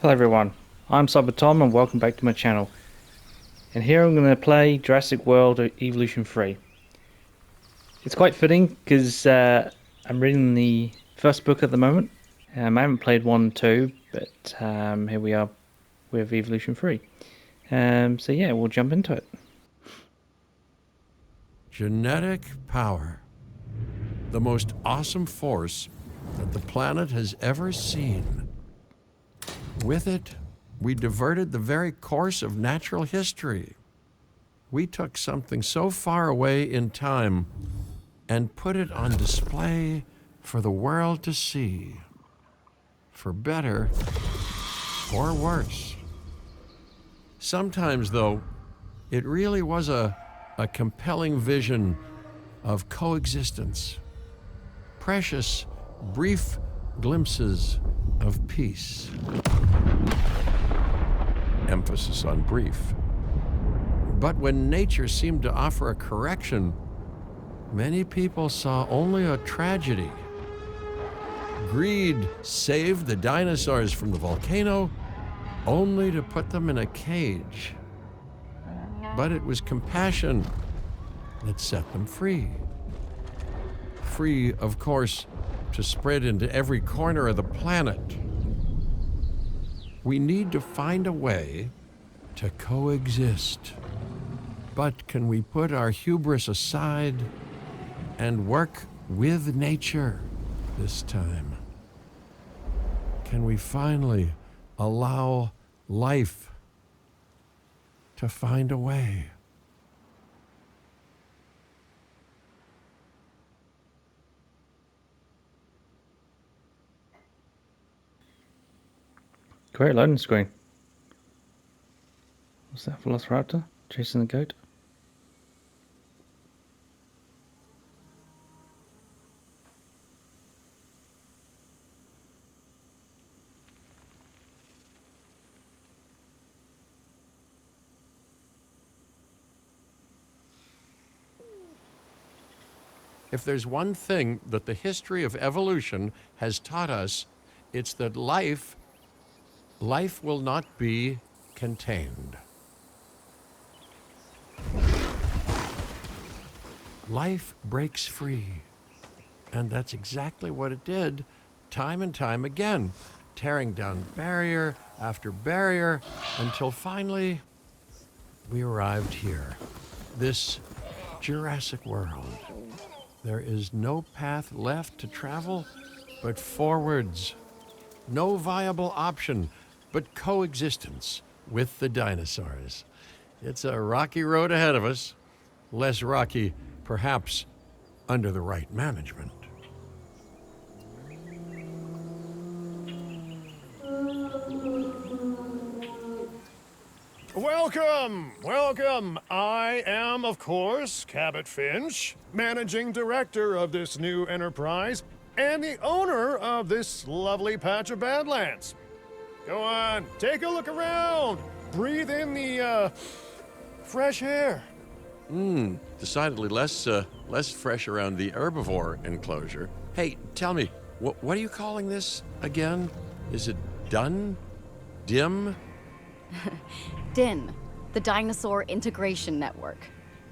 Hello everyone, I'm Cyber Tom and welcome back to my channel. And here I'm going to play Jurassic World Evolution 3. It's quite fitting because I'm reading the first book at the moment. I haven't played 1 and 2, but here we are with Evolution 3. So yeah, we'll jump into it. Genetic power. The most awesome force that the planet has ever seen. With it, we diverted the very course of natural history. We took something so far away in time and put it on display for the world to see. For better or worse. Sometimes, though, it really was a compelling vision of coexistence. Precious, brief glimpses of peace. Emphasis on brief. But when nature seemed to offer a correction, many people saw only a tragedy. Greed saved the dinosaurs from the volcano, only to put them in a cage. But it was compassion that set them free. Free, of course, to spread into every corner of the planet. We need to find a way to coexist. But can we put our hubris aside and work with nature this time? Can we finally allow life to find a way? Great loading screen. What's that, Velociraptor? Chasing the goat? If there's one thing that the history of evolution has taught us, it's that life will not be contained. Life breaks free. And that's exactly what it did, time and time again, tearing down barrier after barrier until finally we arrived here, this Jurassic World. There is no path left to travel but forwards. No viable option but coexistence with the dinosaurs. It's a rocky road ahead of us. Less rocky, perhaps, under the right management. Welcome. I am, of course, Cabot Finch, managing director of this new enterprise and the owner of this lovely patch of Badlands. Go on, take a look around. Breathe in the, fresh air. Decidedly less fresh around the herbivore enclosure. Hey, tell me, what are you calling this again? Is it done? Dim? DIN, the Dinosaur Integration Network.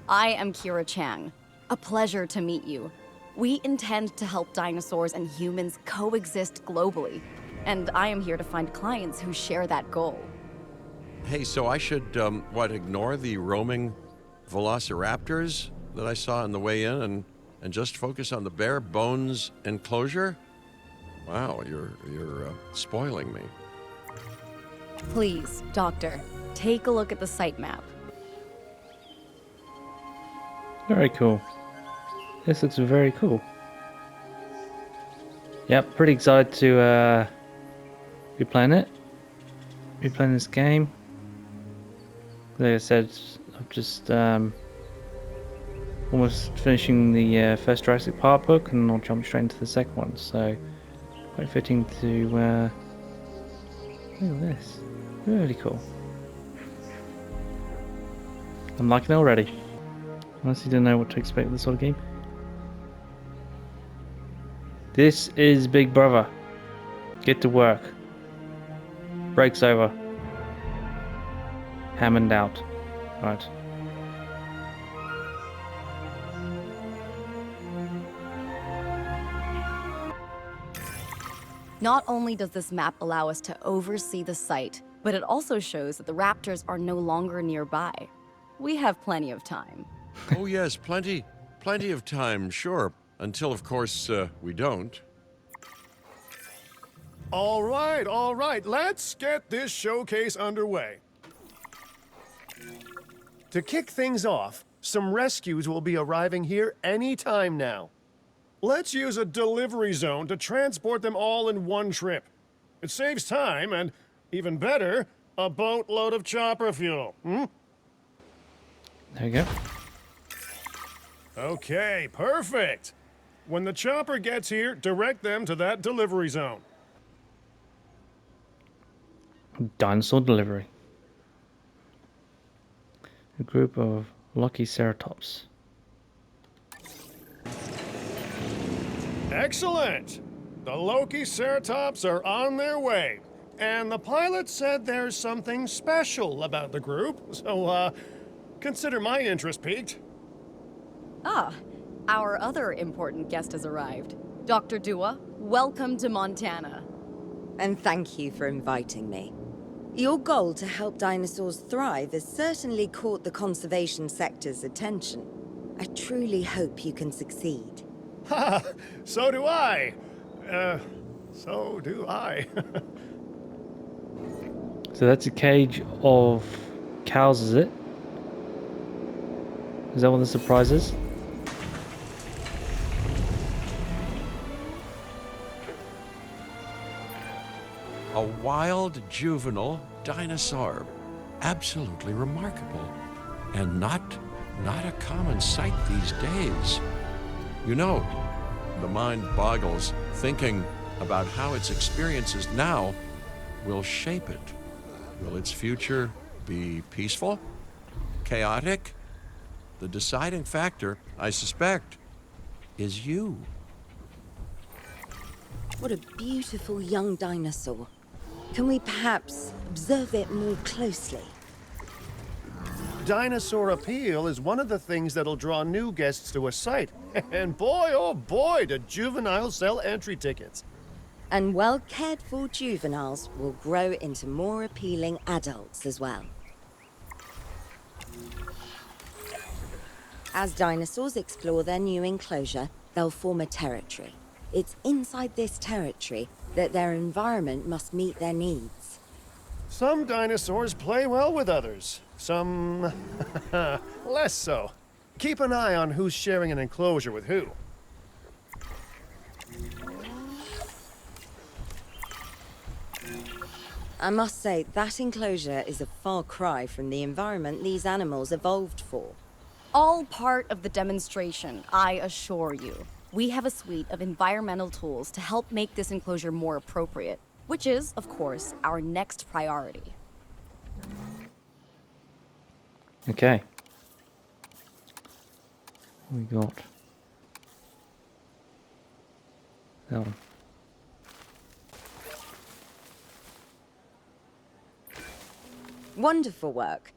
I am Kira Chang. A pleasure to meet you. We intend to help dinosaurs and humans coexist globally, and I am here to find clients who share that goal. Hey, so I should, ignore the roaming velociraptors that I saw on the way in and just focus on the bare bones enclosure? Wow, you're spoiling me. Please, Doctor, take a look at the site map. Very cool. This looks very cool. Yep, pretty excited to be playing it. Be playing this game. Like I said, I'm just almost finishing the first Jurassic Park book, and I'll jump straight into the second one. So quite fitting to look at this. Really cool. I'm liking it already. Honestly, don't know what to expect with this sort of game. This is Big Brother. Get to work. Brakes over. Hammond out. Right. Not only does this map allow us to oversee the site, but it also shows that the raptors are no longer nearby. We have plenty of time. Oh, yes, plenty of time, sure. Until, of course, we don't. All right. Let's get this showcase underway. To kick things off, some rescues will be arriving here any time now. Let's use a delivery zone to transport them all in one trip. It saves time and, even better, a boatload of chopper fuel. There we go. Okay, perfect. When the chopper gets here, direct them to that delivery zone. Dinosaur delivery. A group of lucky ceratops. Excellent! The Loki-Ceratops are on their way. And the pilot said there's something special about the group, so, consider my interest piqued. Ah, our other important guest has arrived. Dr. Dua, welcome to Montana. And thank you for inviting me. Your goal to help dinosaurs thrive has certainly caught the conservation sector's attention. I truly hope you can succeed. Ha! So do I! So do I. So that's a cage of cows, is it? Is that what the surprise is? A wild juvenile dinosaur. Absolutely remarkable. And not a common sight these days. You know, the mind boggles thinking about how its experiences now will shape it. Will its future be peaceful? Chaotic? The deciding factor, I suspect, is you. What a beautiful young dinosaur. Can we perhaps observe it more closely? Dinosaur appeal is one of the things that'll draw new guests to a site. And boy, oh boy, do juveniles sell entry tickets. And well-cared-for juveniles will grow into more appealing adults as well. As dinosaurs explore their new enclosure, they'll form a territory. It's inside this territory that their environment must meet their needs. Some dinosaurs play well with others. Some less so. Keep an eye on who's sharing an enclosure with who. I must say, that enclosure is a far cry from the environment these animals evolved for. All part of the demonstration, I assure you. We have a suite of environmental tools to help make this enclosure more appropriate, which is, of course, our next priority. Okay. We got that one. Wonderful work.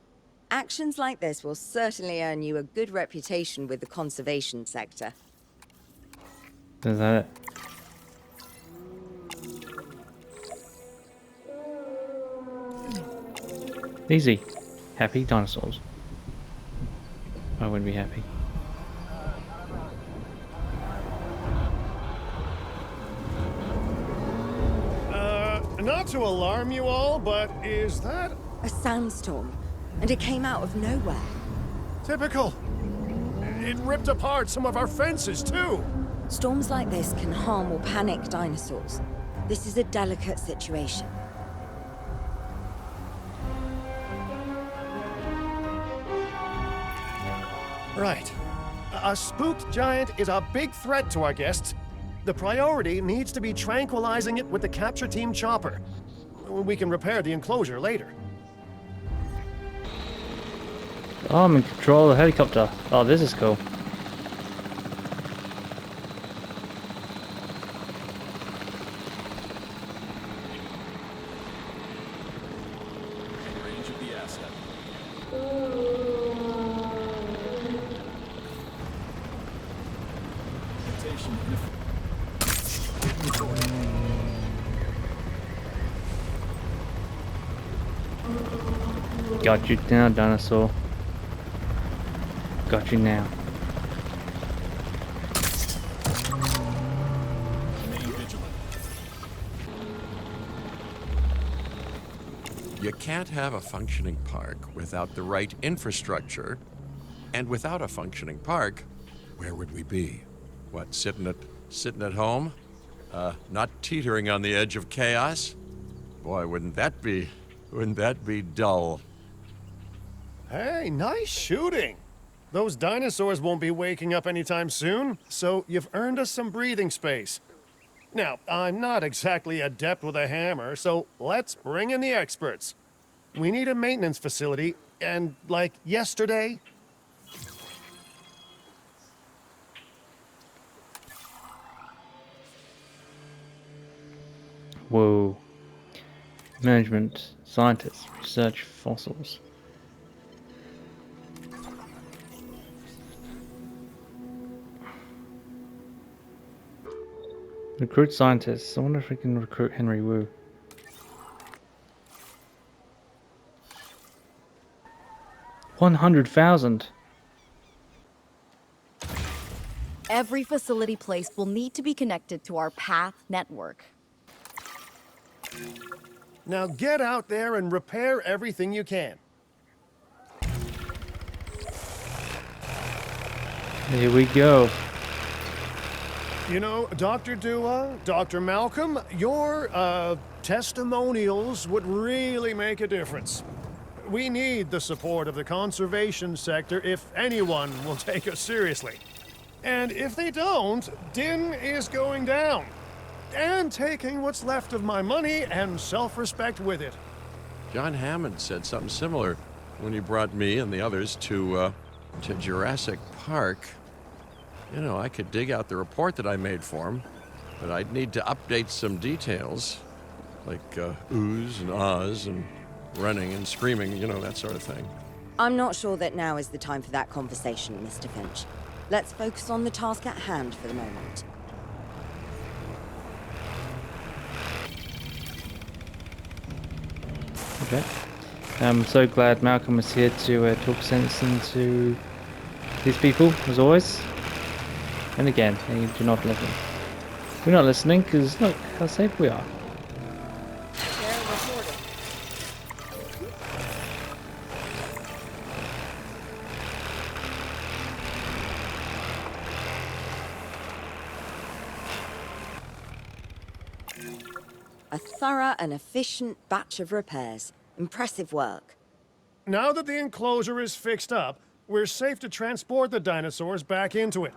Actions like this will certainly earn you a good reputation with the conservation sector. Is that it? Easy. Happy dinosaurs. I wouldn't be happy. Not to alarm you all, but is that A sandstorm, and it came out of nowhere. typical? It ripped apart some of our fences, too. Storms like this can harm or panic dinosaurs. This is a delicate situation. Right. A spooked giant is a big threat to our guests. The priority needs to be tranquilizing it with the capture team chopper. We can repair the enclosure later. Oh, I'm in control of the helicopter. Oh, this is cool. Got you now, dinosaur. Got you now. Remain vigilant. You can't have a functioning park without the right infrastructure. And without a functioning park, where would we be? What, sitting at home? Not teetering on the edge of chaos? Boy, wouldn't that be dull? Hey, nice shooting. Those dinosaurs won't be waking up anytime soon, so you've earned us some breathing space. Now, I'm not exactly adept with a hammer, so let's bring in the experts. We need a maintenance facility, and like yesterday. Whoa. Management, scientists, research fossils. Recruit scientists. I wonder if we can recruit Henry Wu. $100,000. Every facility placed will need to be connected to our path network. Now get out there and repair everything you can. Here we go. You know, Dr. Dua, Dr. Malcolm, your testimonials would really make a difference. We need the support of the conservation sector if anyone will take us seriously. And if they don't, Din is going down. And taking what's left of my money and self-respect with it. John Hammond said something similar when he brought me and the others to Jurassic Park. You know, I could dig out the report that I made for him, but I'd need to update some details, like oohs and ahs and running and screaming, you know, that sort of thing. I'm not sure that now is the time for that conversation, Mr. Finch. Let's focus on the task at hand for the moment. Okay. I'm so glad Malcolm is here to talk sense into these people, as always. And again, they do not listen. We're not listening because look how safe we are. A thorough and efficient batch of repairs. Impressive work. Now that the enclosure is fixed up, we're safe to transport the dinosaurs back into it.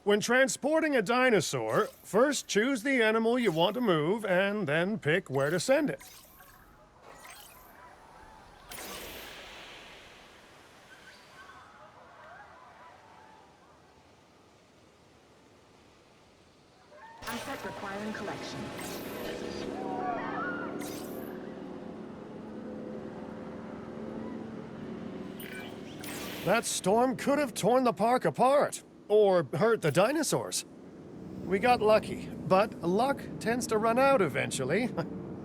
When transporting a dinosaur, first choose the animal you want to move and then pick where to send it. Asset requiring collection. That storm could have torn the park apart, or hurt the dinosaurs. We got lucky, but luck tends to run out eventually.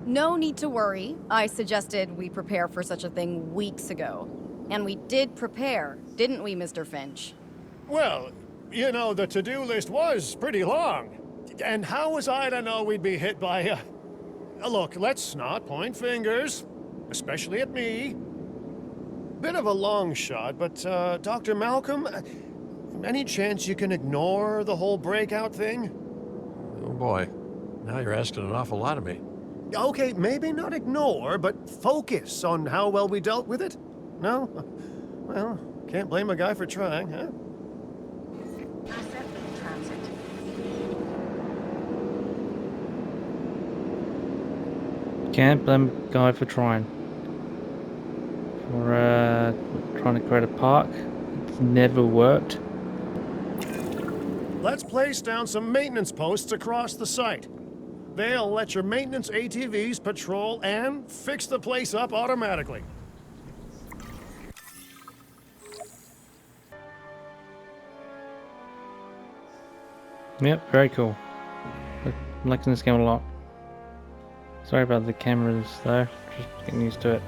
No need to worry. I suggested we prepare for such a thing weeks ago. And we did prepare, didn't we, Mr. Finch? Well, you know, the to-do list was pretty long. And how was I to know we'd be hit by a... Look, let's not point fingers, especially at me. Bit of a long shot, but, Dr. Malcolm, any chance you can ignore the whole breakout thing? Oh boy, now you're asking an awful lot of me. Okay, maybe not ignore, but focus on how well we dealt with it? No? Well, can't blame a guy for trying, huh? Asset in transit. Can't blame a guy for trying. For trying to create a park. It's never worked. Let's place down some maintenance posts across the site. They'll let your maintenance ATVs patrol and fix the place up automatically. Yep, very cool. I'm liking this game a lot. Sorry about the cameras though. Just getting used to it.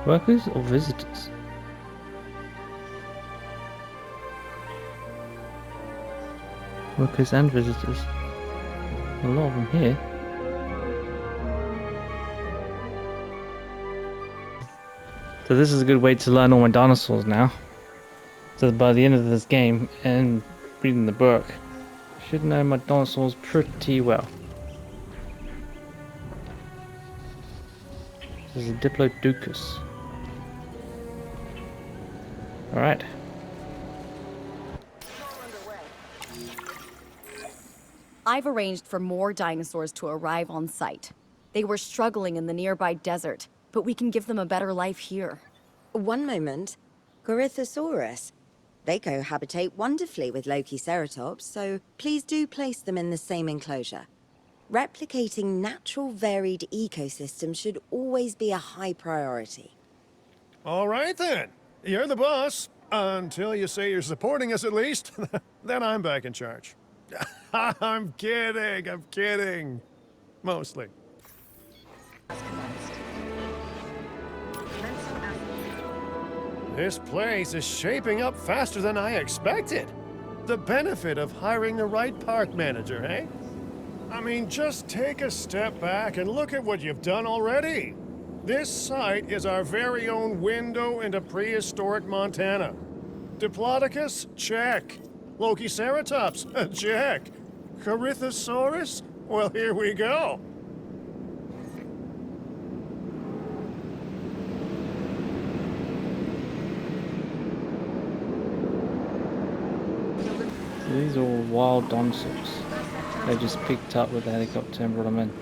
Workers or visitors? Workers and visitors. A lot of them here. So this is a good way to learn all my dinosaurs now. So by the end of this game and reading the book, I should know my dinosaurs pretty well. This is a Diplodocus. Alright. I've arranged for more dinosaurs to arrive on site. They were struggling in the nearby desert, but we can give them a better life here. One moment. Corythosaurus. They cohabitate wonderfully with Lokiceratops, so please do place them in the same enclosure. Replicating natural varied ecosystems should always be a high priority. All right then. You're the boss. Until you say you're supporting us at least. Then I'm back in charge. I'm kidding. Mostly. Has commenced. Commencing asset. This place is shaping up faster than I expected. The benefit of hiring the right park manager, eh? I mean, just take a step back and look at what you've done already. This site is our very own window into prehistoric Montana. Diplodocus? Check. Lokiceratops? Check. Corythosaurus? Well, here we go. So these are all wild dinosaurs. They just picked up with the helicopter and brought them in.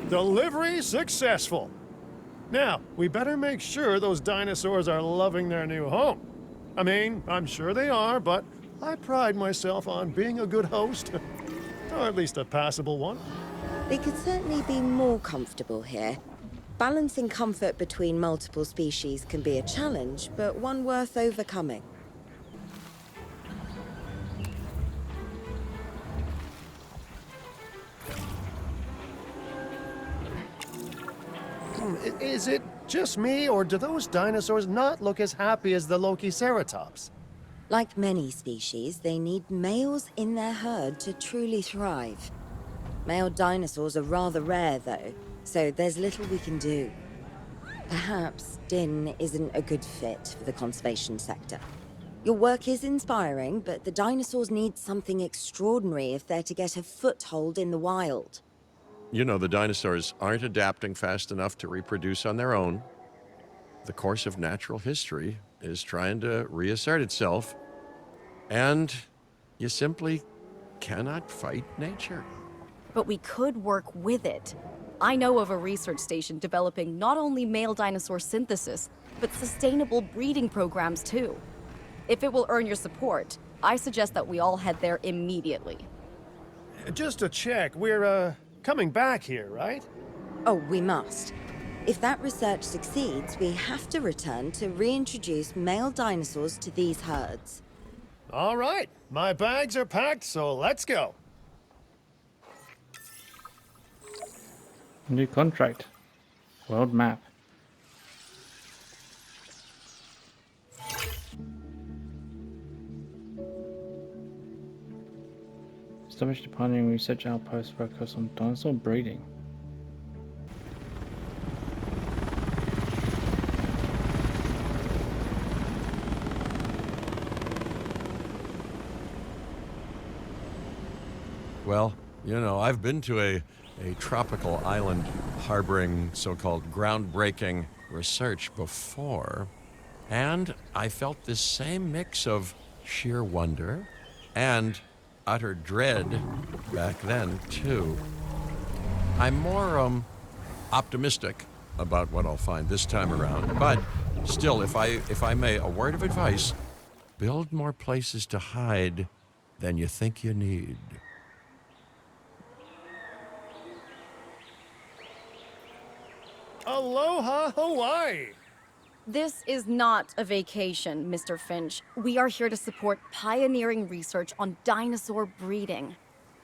Delivery successful. Now, we better make sure those dinosaurs are loving their new home. I mean, I'm sure they are, but I pride myself on being a good host. Or at least a passable one. They could certainly be more comfortable here. Balancing comfort between multiple species can be a challenge, but one worth overcoming. Is it just me, or do those dinosaurs not look as happy as the Lokiceratops? Like many species, they need males in their herd to truly thrive. Male dinosaurs are rather rare, though, so there's little we can do. Perhaps Din isn't a good fit for the conservation sector. Your work is inspiring, but the dinosaurs need something extraordinary if they're to get a foothold in the wild. You know, the dinosaurs aren't adapting fast enough to reproduce on their own. The course of natural history is trying to reassert itself, and you simply cannot fight nature. But we could work with it. I know of a research station developing not only male dinosaur synthesis, but sustainable breeding programs too. If it will earn your support, I suggest that we all head there immediately. Just to check, we're, coming back here, right? Oh, we must. If that research succeeds, we have to return to reintroduce male dinosaurs to these herds. All right, my bags are packed, so let's go. New contract. World map. Established a pioneering research outpost focused on dinosaur breeding. Well, you know, I've been to a tropical island harboring so-called groundbreaking research before, and I felt this same mix of sheer wonder and utter dread back then, too. I'm more optimistic about what I'll find this time around, but still, if I may, a word of advice: build more places to hide than you think you need. Aloha, Hawaii! This is not a vacation, Mr. Finch. We are here to support pioneering research on dinosaur breeding.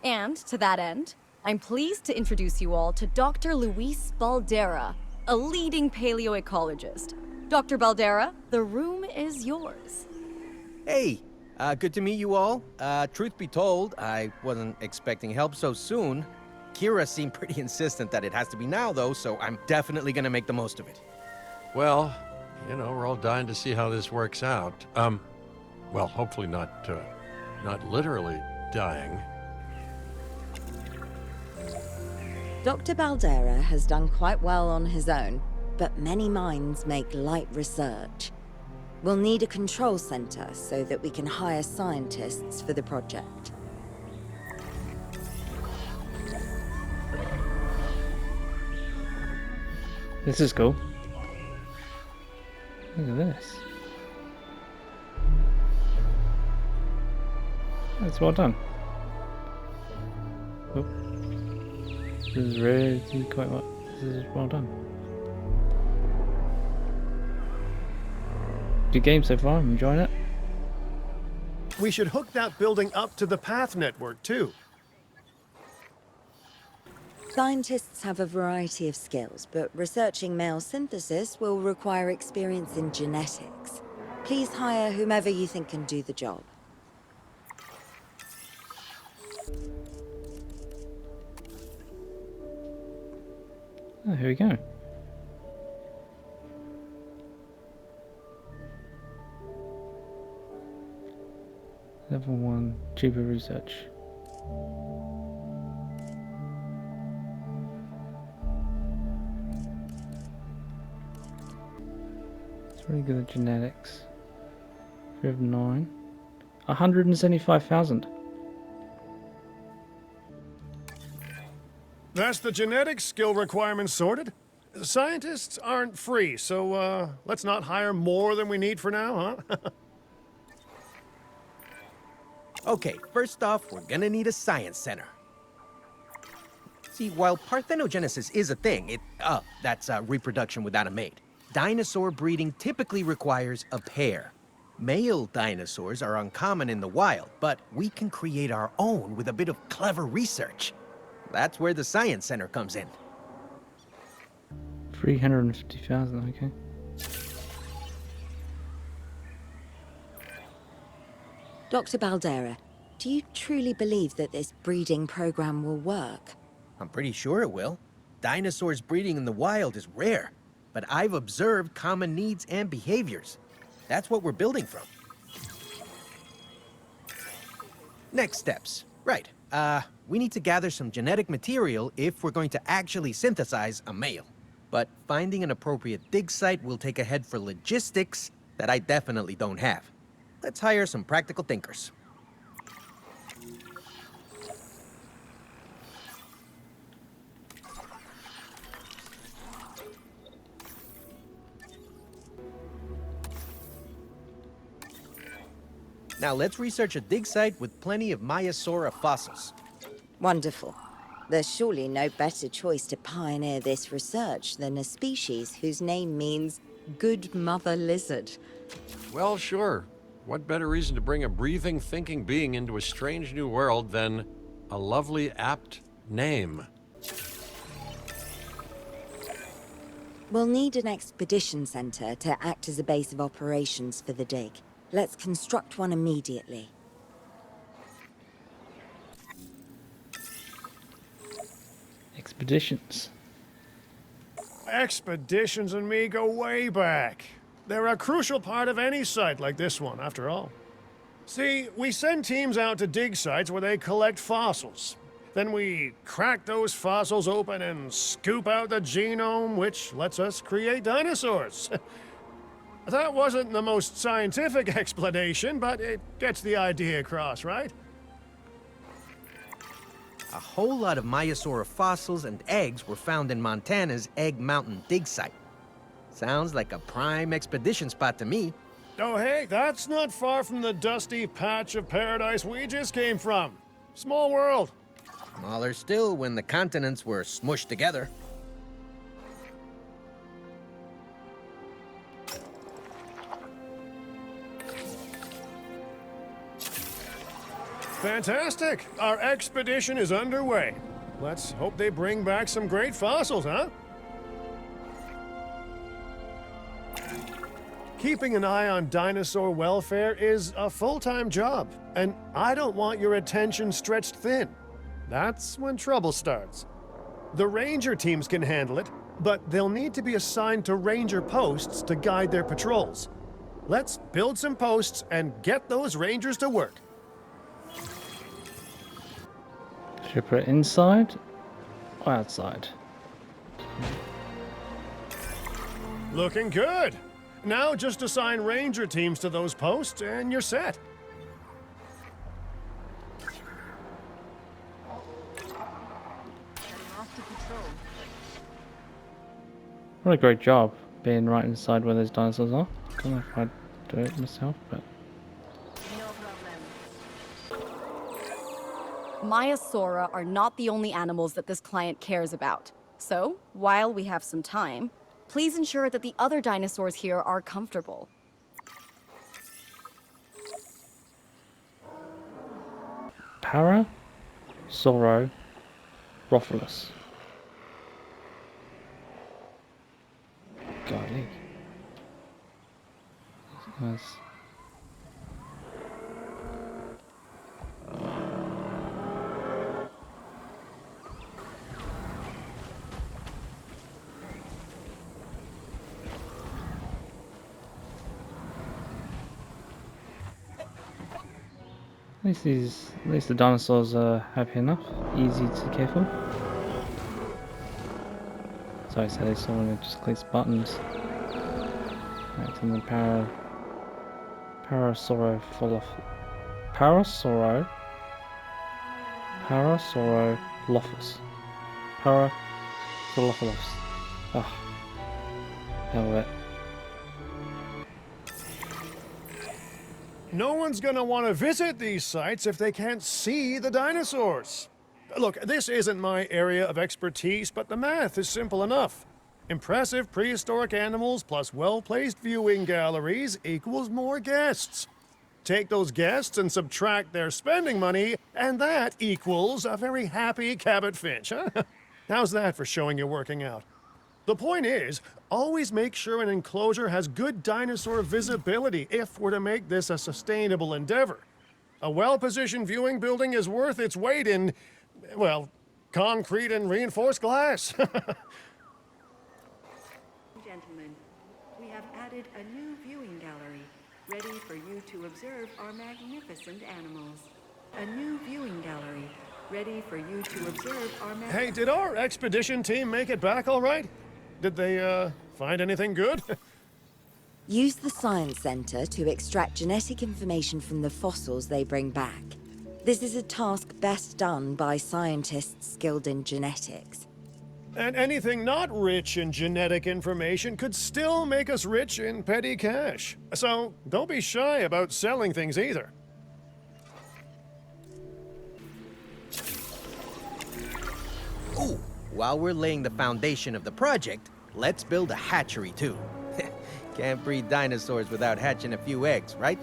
And to that end, I'm pleased to introduce you all to Dr. Luis Baldera, a leading paleoecologist. Dr. Baldera, the room is yours. Hey, good to meet you all. Truth be told, I wasn't expecting help so soon. Kira seemed pretty insistent that it has to be now, though, so I'm definitely gonna make the most of it. Well, you know, we're all dying to see how this works out. Well, hopefully not literally dying. Dr. Baldera has done quite well on his own, but many minds make light research. We'll need a control center so that we can hire scientists for the project. This is cool. Look at this. That's well done. Oh. This is really quite well. This is well done. Good game so far. I'm enjoying it. We should hook that building up to the path network, too. Scientists have a variety of skills, but researching male synthesis will require experience in genetics. Please hire whomever you think can do the job. Oh, here we go. Level 1, cheaper research. It's really good at genetics. 3 of 9. 175,000. That's the genetic skill requirements sorted. Scientists aren't free, so let's not hire more than we need for now, huh? Okay, first off, we're gonna need a science center. See, while parthenogenesis is a thing, that's reproduction without a mate. Dinosaur breeding typically requires a pair. Male dinosaurs are uncommon in the wild, but we can create our own with a bit of clever research. That's where the science center comes in. 350,000, okay. Dr. Baldera, do you truly believe that this breeding program will work? I'm pretty sure it will. Dinosaurs breeding in the wild is rare, but I've observed common needs and behaviors. That's what we're building from. Next steps. Right. We need to gather some genetic material if we're going to actually synthesize a male. But finding an appropriate dig site will take a head for logistics that I definitely don't have. Let's hire some practical thinkers. Now let's research a dig site with plenty of Maiasaura fossils. Wonderful. There's surely no better choice to pioneer this research than a species whose name means good mother lizard. Well, sure. What better reason to bring a breathing, thinking being into a strange new world than a lovely, apt name? We'll need an expedition center to act as a base of operations for the dig. Let's construct one immediately. Expeditions. Expeditions and me go way back. They're a crucial part of any site like this one, after all. See, we send teams out to dig sites where they collect fossils. Then we crack those fossils open and scoop out the genome, which lets us create dinosaurs. That wasn't the most scientific explanation, but it gets the idea across, right? A whole lot of Maiasaura fossils and eggs were found in Montana's Egg Mountain dig site. Sounds like a prime expedition spot to me. Oh hey, that's not far from the dusty patch of paradise we just came from. Small world. Smaller still when the continents were smushed together. Fantastic! Our expedition is underway. Let's hope they bring back some great fossils, huh? Keeping an eye on dinosaur welfare is a full-time job, and I don't want your attention stretched thin. That's when trouble starts. The ranger teams can handle it, but they'll need to be assigned to ranger posts to guide their patrols. Let's build some posts and get those rangers to work. Should I put it inside or outside? Looking good. Now just assign ranger teams to those posts and you're set. What a great job being right inside where those dinosaurs are. I don't know if I'd do it myself, but Maiasaura are not the only animals that this client cares about. So, while we have some time, please ensure that the other dinosaurs here are comfortable. Parasaurolophus. Golly. These guys. At least the dinosaurs are happy enough, easy to care for. Sorry, so they saw when it just clicks buttons. Right, and then Parasaurolophus. Parasaurolophus. Oh, hell of it. No one's gonna want to visit these sites if they can't see the dinosaurs. Look, this isn't my area of expertise, but the math is simple enough. Impressive prehistoric animals plus well-placed viewing galleries equals more guests. Take those guests and subtract their spending money, and that equals a very happy Cabot Finch, huh? How's that for showing you're working out? The point is, always make sure an enclosure has good dinosaur visibility if we're to make this a sustainable endeavor. A well-positioned viewing building is worth its weight in, well, concrete and reinforced glass. Gentlemen, we have added a new viewing gallery, ready for you to observe our magnificent animals. A new viewing gallery, ready for you to observe our Hey, did our expedition team make it back all right? Did they, find anything good? Use the Science Center to extract genetic information from the fossils they bring back. This is a task best done by scientists skilled in genetics. And anything not rich in genetic information could still make us rich in petty cash. So don't be shy about selling things either. Ooh, while we're laying the foundation of the project, let's build a hatchery too. Can't breed dinosaurs without hatching a few eggs, right?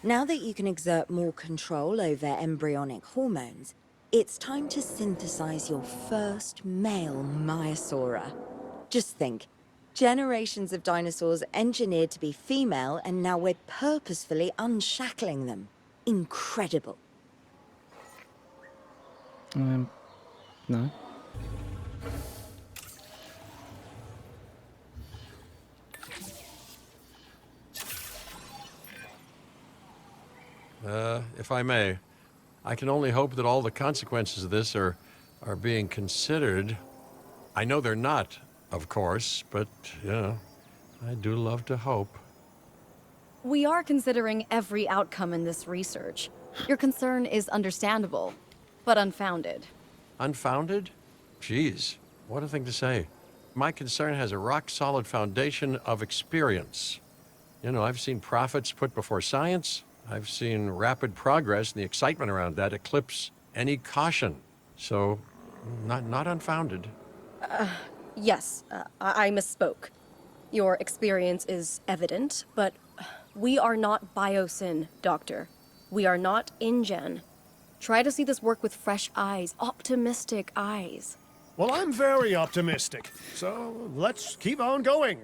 Now that you can exert more control over embryonic hormones, it's time to synthesize your first male Maiasaura. Just think, generations of dinosaurs engineered to be female, and now we're purposefully unshackling them. Incredible. No. If I may, I can only hope that all the consequences of this are being considered. I know they're not, of course, but, you know, I do love to hope. We are considering every outcome in this research. Your concern is understandable, but unfounded. Unfounded? Geez, what a thing to say. My concern has a rock-solid foundation of experience. You know, I've seen profits put before science. I've seen rapid progress, and the excitement around that eclipse any caution. So, not unfounded. Yes, I misspoke. Your experience is evident, but we are not Biosyn, Doctor. We are not InGen. Try to see this work with fresh eyes, optimistic eyes. Well, I'm very optimistic, so let's keep on going.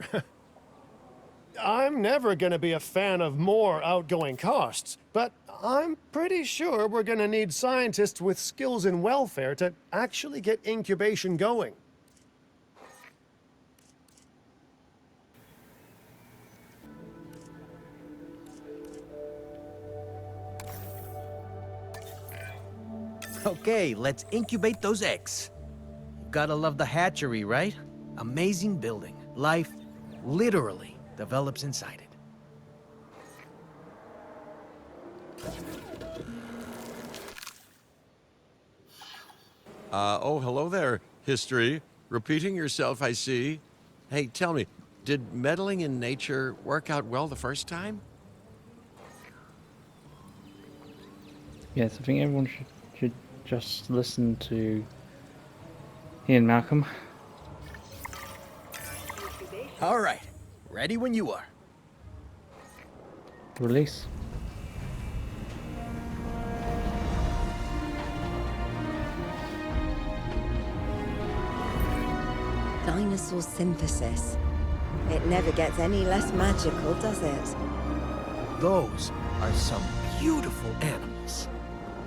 I'm never gonna be a fan of more outgoing costs, but I'm pretty sure we're gonna need scientists with skills in welfare to actually get incubation going. Okay, let's incubate those eggs. Gotta love the hatchery, right? Amazing building. Life literally develops inside it. Oh, hello there, history. Repeating yourself, I see. Hey, tell me, did meddling in nature work out well the first time? Yes, I think everyone should just listen to Ian Malcolm. All right, ready when you are. Release. Dinosaur synthesis. It never gets any less magical, does it? Those are some beautiful animals.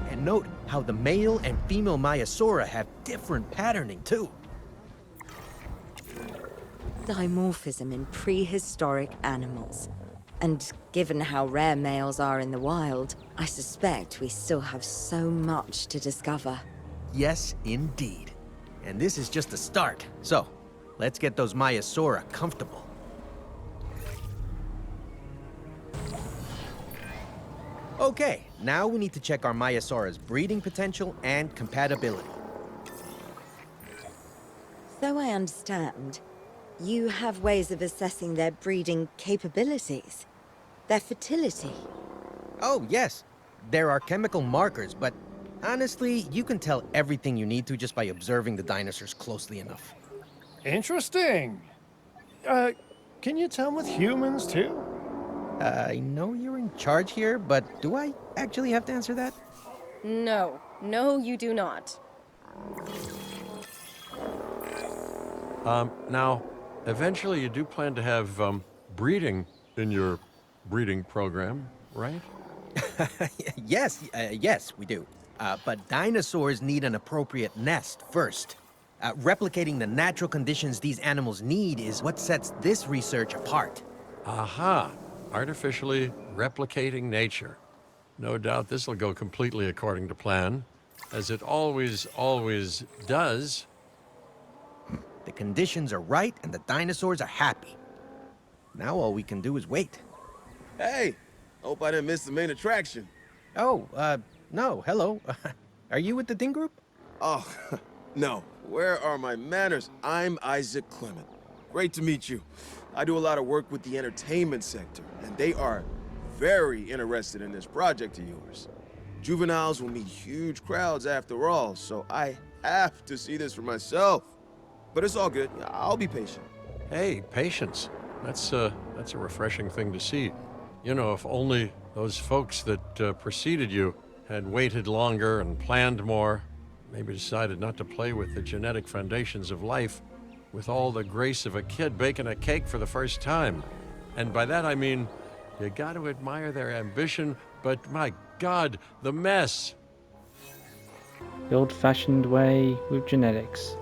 And note how the male and female Maiasaura have different patterning too. Dimorphism in prehistoric animals. And given how rare males are in the wild, I suspect we still have so much to discover. Yes, indeed. And this is just the start. So, let's get those Maiasaura comfortable. Okay, now we need to check our Maiasaura's breeding potential and compatibility. So I understand, you have ways of assessing their breeding capabilities, their fertility. Oh, yes. There are chemical markers, but honestly, you can tell everything you need to just by observing the dinosaurs closely enough. Interesting. Can you tell with humans too? I know you're in charge here, but do I actually have to answer that? No, you do not. Now, eventually you do plan to have breeding in your breeding program, right? Yes, we do. But dinosaurs need an appropriate nest first. Replicating the natural conditions these animals need is what sets this research apart. Aha! Artificially replicating nature. No doubt this will go completely according to plan, as it always does. The conditions are right and the dinosaurs are happy. Now all we can do is wait. Hey, hope I didn't miss the main attraction. Oh, no, hello. Are you with the Ding Group? Oh, no. Where are my manners? I'm Isaac Clement. Great to meet you. I do a lot of work with the entertainment sector, and they are very interested in this project of yours. Juveniles will meet huge crowds after all, so I have to see this for myself. But it's all good. I'll be patient. Hey, patience. That's a refreshing thing to see. You know, if only those folks that preceded you had waited longer and planned more, maybe decided not to play with the genetic foundations of life with all the grace of a kid baking a cake for the first time. And by that I mean, you got to admire their ambition, but my God, the mess. The old-fashioned way with genetics.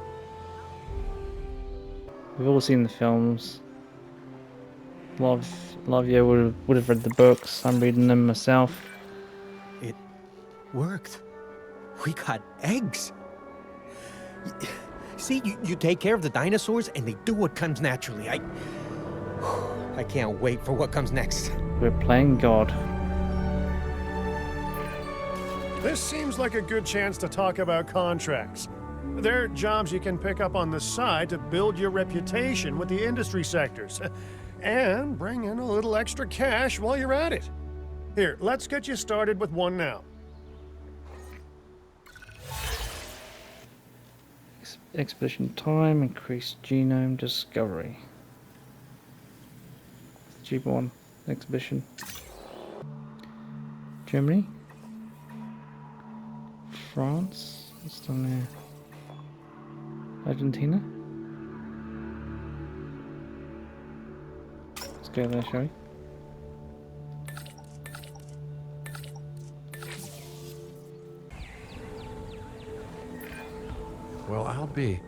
We've all seen the films. A lot of you would have read the books. I'm reading them myself. It worked. We got eggs. See, you take care of the dinosaurs and they do what comes naturally. I can't wait for what comes next. We're playing God. This seems like a good chance to talk about contracts. They're jobs you can pick up on the side to build your reputation with the industry sectors. And bring in a little extra cash while you're at it. Here, let's get you started with one now. Expedition time, increased genome discovery. cheaper one. Exhibition. Germany. France. What's down there? Argentina. Let's go there, shall we? Well, I'll be.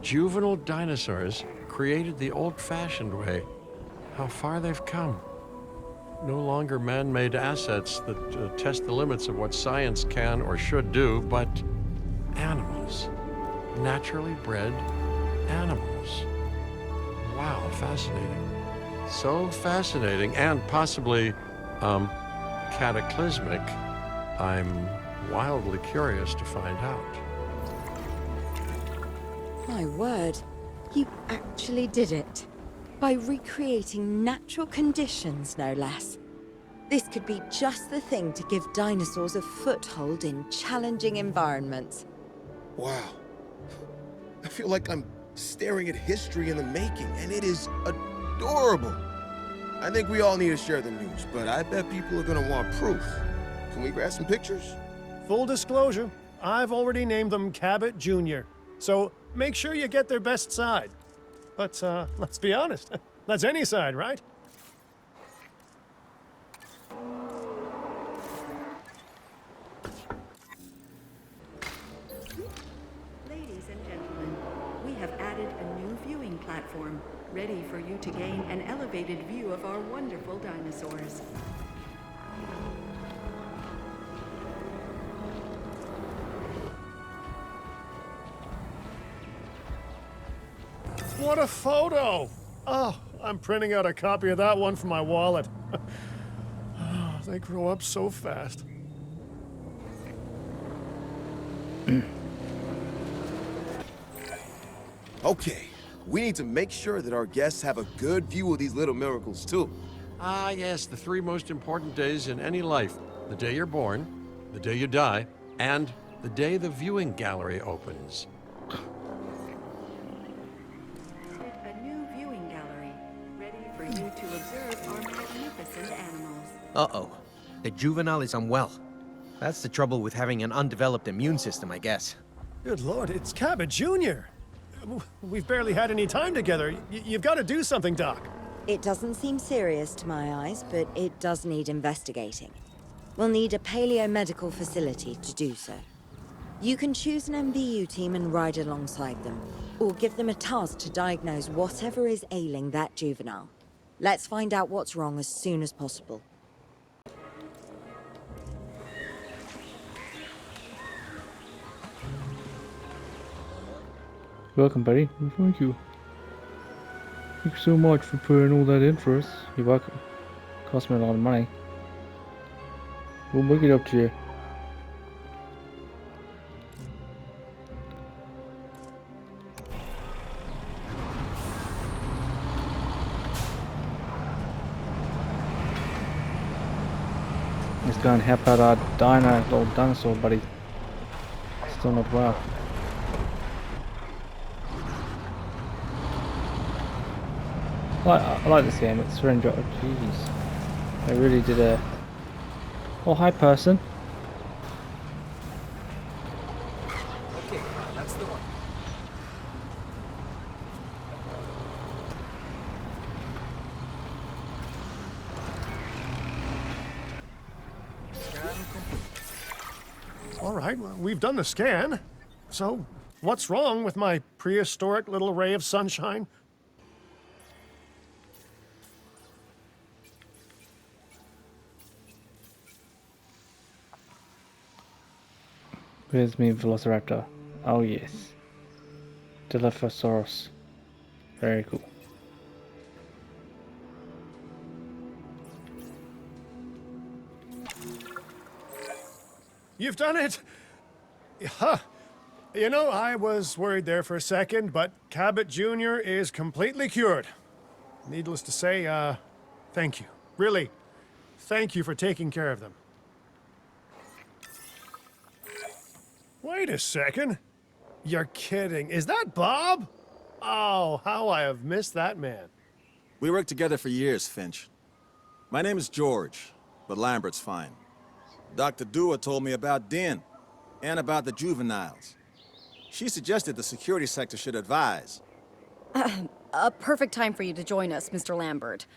Juvenile dinosaurs created the old-fashioned way. How far they've come. No longer man-made assets that test the limits of what science can or should do, but animals. Naturally bred animals. Wow, fascinating. So fascinating and possibly cataclysmic. I'm wildly curious to find out. My word, you actually did it. By recreating natural conditions, no less. This could be just the thing to give dinosaurs a foothold in challenging environments. Wow. I feel like I'm staring at history in the making, and it is adorable. I think we all need to share the news, but I bet people are gonna want proof. Can we grab some pictures? Full disclosure, I've already named them Cabot Jr., so make sure you get their best side. But let's be honest, that's any side, right? Ladies and gentlemen, we have added a new viewing platform, ready for you to gain an elevated view of our wonderful dinosaurs. What a photo! Oh, I'm printing out a copy of that one for my wallet. Oh, they grow up so fast. Okay, we need to make sure that our guests have a good view of these little miracles, too. Ah, yes, the three most important days in any life. The day you're born, the day you die, and the day the viewing gallery opens. A new viewing gallery, ready for you to observe our magnificent animals. Uh-oh. The juvenile is unwell. That's the trouble with having an undeveloped immune system, I guess. Good Lord, it's Cabot Jr. We've barely had any time together. You've got to do something, Doc. It doesn't seem serious to my eyes, but it does need investigating. We'll need a paleomedical facility to do so. You can choose an MVU team and ride alongside them, or give them a task to diagnose whatever is ailing that juvenile. Let's find out what's wrong as soon as possible. Welcome, buddy. Well, thank you. Thank you so much for putting all that in for us. You're welcome. Cost me a lot of money. We'll make it up to you. Let's go and help out our little dinosaur buddy. Still not well. I like this game. It's very enjoyable. Jeez, they really did a. Oh, hi, person. Okay, that's the one. All right, well, we've done the scan. So, what's wrong with my prehistoric little ray of sunshine? Where's me Velociraptor? Oh yes. Dilophosaurus. Very cool. You've done it! Huh. You know, I was worried there for a second, but Cabot Jr. is completely cured. Needless to say, thank you. Really, thank you for taking care of them. Wait a second. You're kidding. Is that Bob? Oh, how I have missed that man. We worked together for years, Finch. My name is George, but Lambert's fine. Dr. Dua told me about Din, and about the juveniles. She suggested the security sector should advise. A perfect time for you to join us, Mr. Lambert.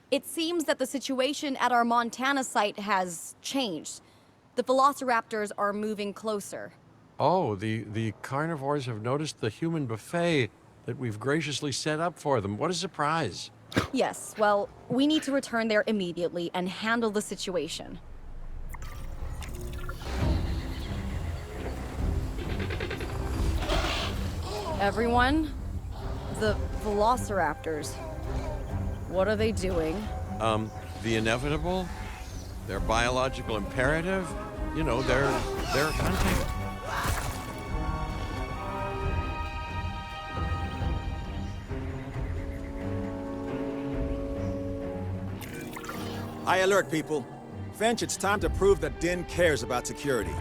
It seems that the situation at our Montana site has changed. The velociraptors are moving closer. Oh, the carnivores have noticed the human buffet that we've graciously set up for them. What a surprise. Yes, well, we need to return there immediately and handle the situation. Everyone, the velociraptors. What are they doing? The inevitable, their biological imperative, you know, they're hunting. I alert people. Finch, it's time to prove that Din cares about security.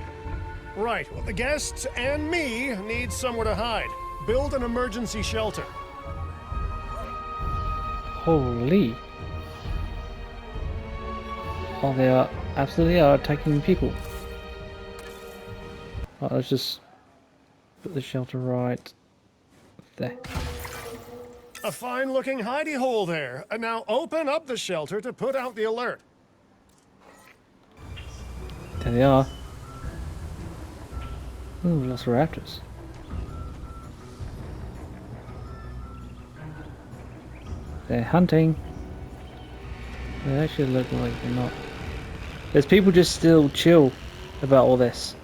Right, well, the guests and me need somewhere to hide. Build an emergency shelter. Holy. Oh, they are absolutely are attacking people. Right, let's just put the shelter right there. A fine-looking hidey hole there. Now open up the shelter to put out the alert. There they are. Ooh, velociraptors. They're hunting. They actually look like they're not. There's people just still chill about all this.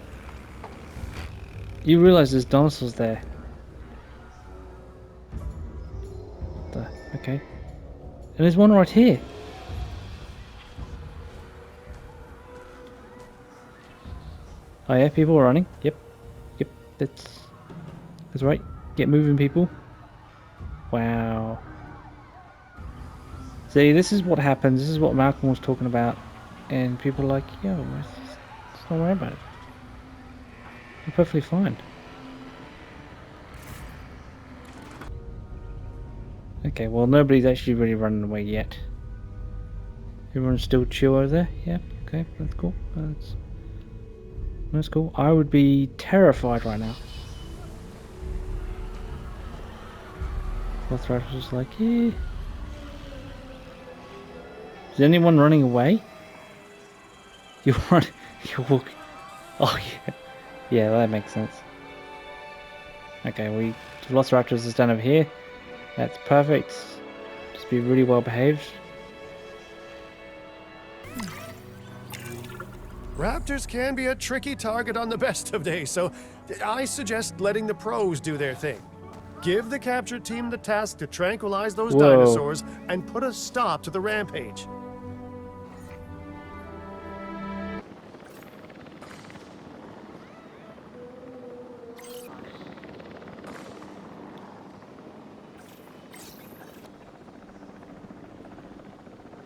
You realize there's dinosaurs there. Okay. And there's one right here. Oh yeah, people are running. Yep. Yep, that's right. Get moving, people. Wow. See, this is what happens. This is what Malcolm was talking about. And people are like, yo, let's not worry about it. We're perfectly fine. Okay, well, nobody's actually really running away yet. Everyone's still chill over there. Yeah, okay, that's cool. That's cool. I would be terrified right now. Velociraptor's just like, yeah. Is anyone running away? You run. You walk. Oh yeah. Yeah, that makes sense. Okay, Velociraptors is done over here. That's perfect. Just be really well behaved. Raptors can be a tricky target on the best of days, so I suggest letting the pros do their thing. Give the capture team the task to tranquilize those dinosaurs and put a stop to the rampage.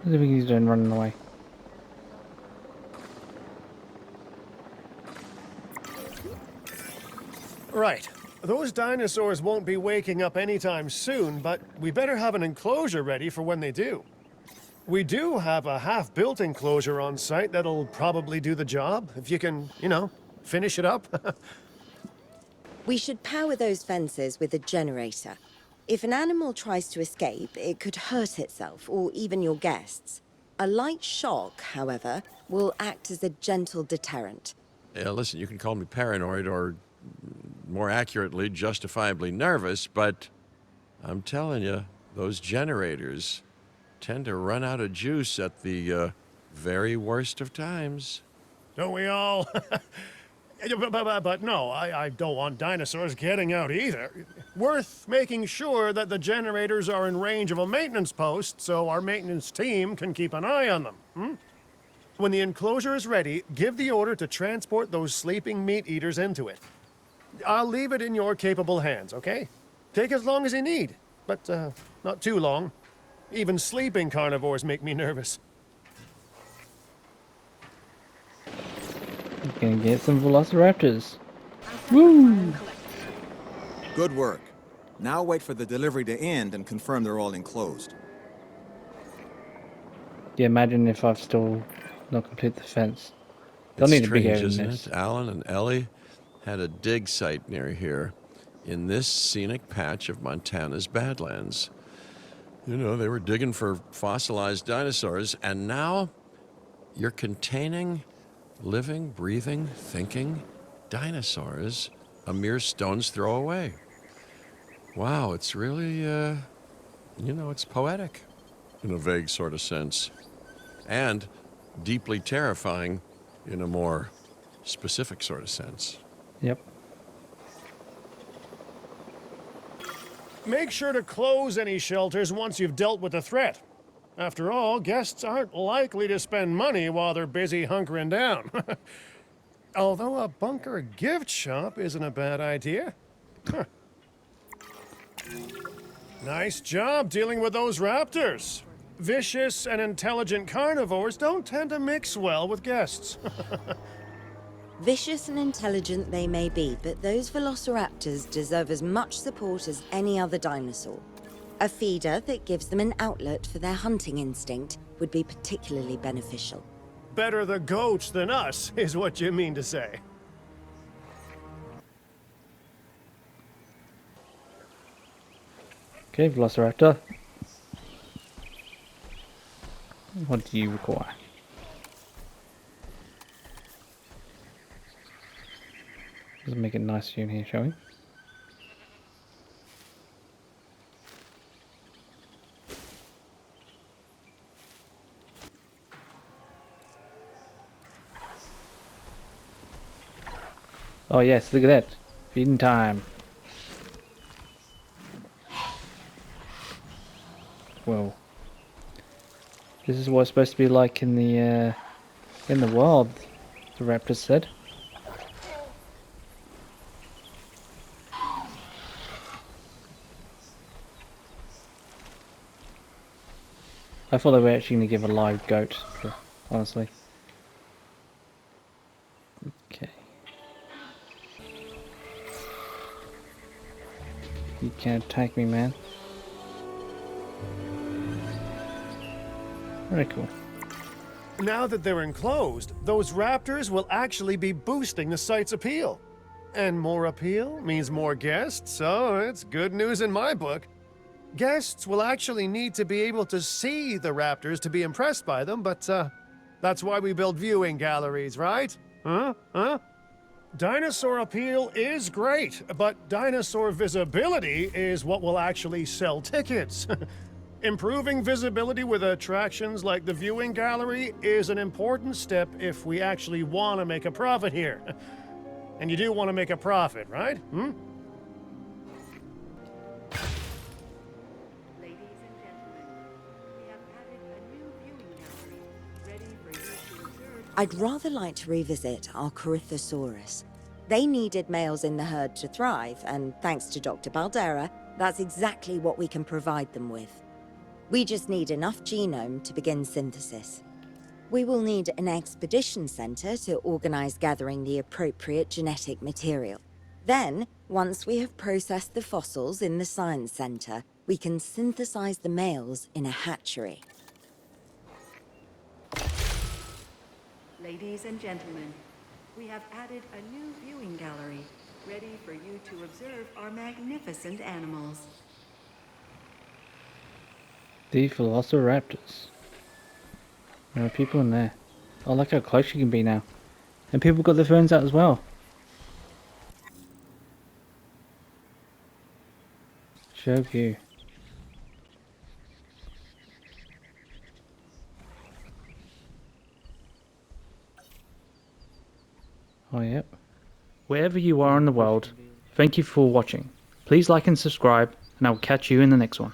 What do you think he's doing running away? Right. Those dinosaurs won't be waking up anytime soon, but we better have an enclosure ready for when they do. We do have a half-built enclosure on site that'll probably do the job, if you can, you know, finish it up. We should power those fences with a generator. If an animal tries to escape, it could hurt itself, or even your guests. A light shock, however, will act as a gentle deterrent. Yeah, listen, you can call me paranoid or, more accurately, justifiably nervous, but I'm telling you, those generators tend to run out of juice at the very worst of times. Don't we all? But no, I don't want dinosaurs getting out either. Worth making sure that the generators are in range of a maintenance post so our maintenance team can keep an eye on them. When the enclosure is ready, give the order to transport those sleeping meat eaters into it. I'll leave it in your capable hands, okay? Take as long as you need, but not too long. Even sleeping carnivores make me nervous. Gonna get some velociraptors. Woo! Good work. Now wait for the delivery to end and confirm they're all enclosed. Yeah, imagine if I've still not completed the fence. They'll It's need a big strange, area than isn't this. it? Alan and Ellie had a dig site near here in this scenic patch of Montana's Badlands. You know, they were digging for fossilized dinosaurs, and now you're containing living, breathing, thinking dinosaurs a mere stone's throw away. Wow, it's really, it's poetic in a vague sort of sense, and deeply terrifying in a more specific sort of sense. Yep. Make sure to close any shelters once you've dealt with the threat. After all, guests aren't likely to spend money while they're busy hunkering down. Although a bunker gift shop isn't a bad idea. Huh. Nice job dealing with those raptors. Vicious and intelligent carnivores don't tend to mix well with guests. Vicious and intelligent they may be, but those velociraptors deserve as much support as any other dinosaur. A feeder that gives them an outlet for their hunting instinct would be particularly beneficial. Better the goats than us, is what you mean to say. Okay, Velociraptor. What do you require? Let's make it nice for you in here, shall we? Oh yes, look at that. Feeding time. Well, this is what it's supposed to be like in the wild, the raptor said. I thought they were actually going to give a live goat, honestly. Okay. You can't attack me, man. Very cool. Now that they're enclosed, those raptors will actually be boosting the site's appeal. And more appeal means more guests, so it's good news in my book. Guests will actually need to be able to see the raptors to be impressed by them, but that's why we build viewing galleries, right? Huh? Dinosaur appeal is great, but dinosaur visibility is what will actually sell tickets. Improving visibility with attractions like the viewing gallery is an important step if we actually want to make a profit here. And you do want to make a profit, right? Ladies and gentlemen, we have added a new viewing gallery ready for you to observe. I'd rather like to revisit our Corythosaurus. They needed males in the herd to thrive, and thanks to Dr. Baldera, that's exactly what we can provide them with. We just need enough genome to begin synthesis. We will need an expedition center to organize gathering the appropriate genetic material. Then, once we have processed the fossils in the science center, we can synthesize the males in a hatchery. Ladies and gentlemen, we have added a new viewing gallery ready for you to observe our magnificent animals. The Velociraptors. There are people in there. I like how close you can be now. And people got their phones out as well. Show view. Oh, yep. Wherever you are in the world, thank you for watching. Please like and subscribe, and I will catch you in the next one.